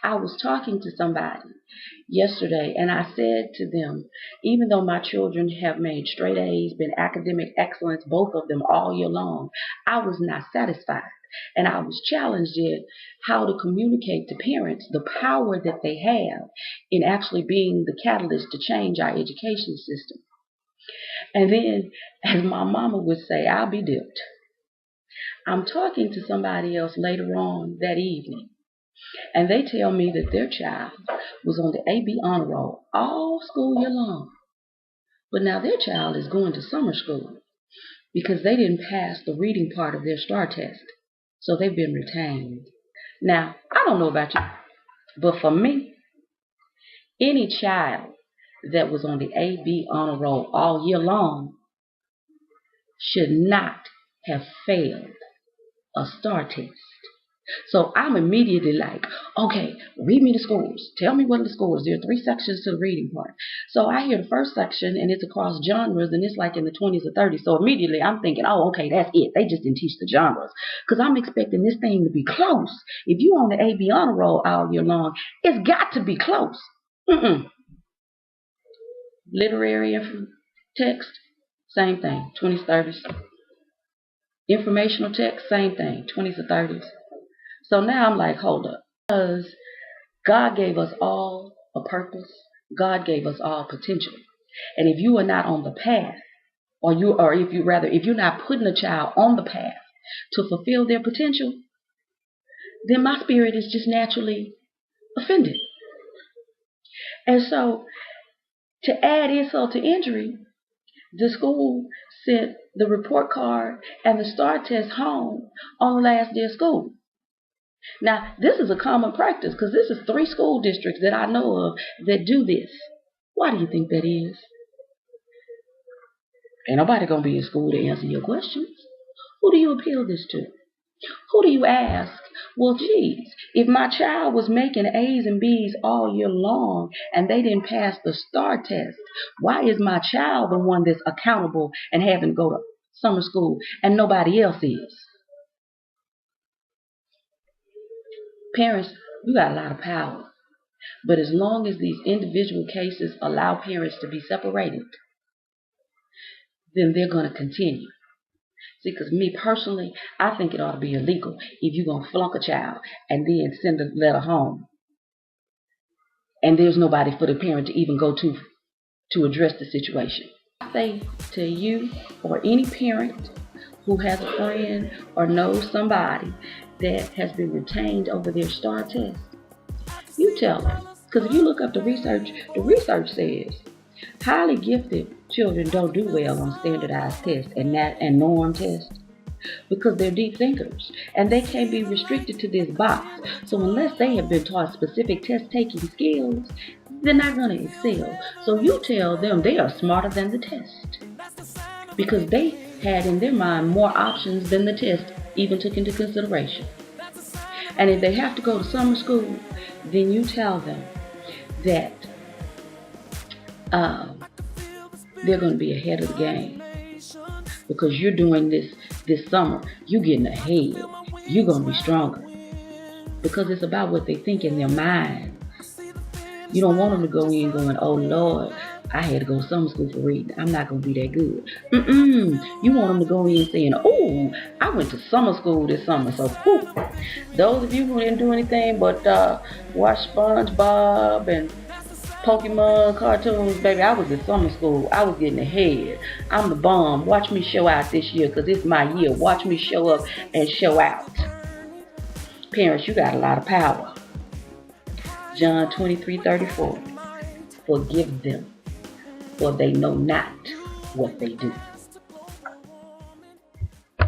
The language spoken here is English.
I was talking to somebody yesterday and I said to them, even though my children have made straight A's, been academic excellence, both of them all year long, I was not satisfied. And I was challenged at how to communicate to parents the power that they have in actually being the catalyst to change our education system. And then, as my mama would say, I'll be dipped. I'm talking to somebody else later on that evening, and they tell me that their child was on the ABHonor roll all school year long. But now their child is going to summer school because they didn't pass the reading part of their STAAR test. So they've been retained. Now, I don't know about you, but for me, any child that was on the ABHonor roll all year long should not have failed a STAAR test. So I'm immediately like, okay, read me the scores. Tell me what are the scores. There are 3 sections to the reading part. So I hear the first section, and it's across genres, and it's like in the 20s or 30s. So immediately I'm thinking, oh, okay, that's it. They just didn't teach the genres. Because I'm expecting this thing to be close. If you're on the ABHonor roll all year long, it's got to be close. Literary text, same thing, 20s, 30s. Informational text, same thing, 20s or 30s. So now I'm like, hold up. Because God gave us all a purpose. God gave us all potential. And if you are not on the path, if you're not putting a child on the path to fulfill their potential, then my spirit is just naturally offended. And so, to add insult to injury, the school sent the report card and the STAAR test home on the last day of school. Now, this is a common practice because this is 3 school districts that I know of that do this. Why do you think that is? Ain't nobody going to be in school to answer your questions. Who do you appeal this to? Who do you ask? Well, geez, if my child was making A's and B's all year long and they didn't pass the STAAR test, why is my child the one that's accountable and having to go to summer school and nobody else is? Parents, you got a lot of power. But as long as these individual cases allow parents to be separated, then they're going to continue. See, because me personally, I think it ought to be illegal if you're going to flunk a child and then send a letter home. And there's nobody for the parent to even go to address the situation. I say to you or any parent who has a friend or knows somebody that has been retained over their STAAR test, you tell them. Because if you look up the research says highly gifted children don't do well on standardized tests and norm tests because they're deep thinkers and they can't be restricted to this box. So unless they have been taught specific test-taking skills, they're not going to excel. So you tell them they are smarter than the test because they had in their mind more options than the test even took into consideration. And if they have to go to summer school, then you tell them that they're going to be ahead of the game because you're doing this summer. You're getting ahead. You're going to be stronger because it's about what they think in their minds. You don't want them to go in going, oh Lord, I had to go to summer school for reading. I'm not going to be that good. You want them to go in saying, oh, I went to summer school this summer. So, those of you who didn't do anything but watch SpongeBob and Pokemon cartoons, baby, I was at summer school. I was getting ahead. I'm the bomb. Watch me show out this year because it's my year. Watch me show up and show out. Parents, you got a lot of power. John 23:34. Forgive them, for they know not what they do.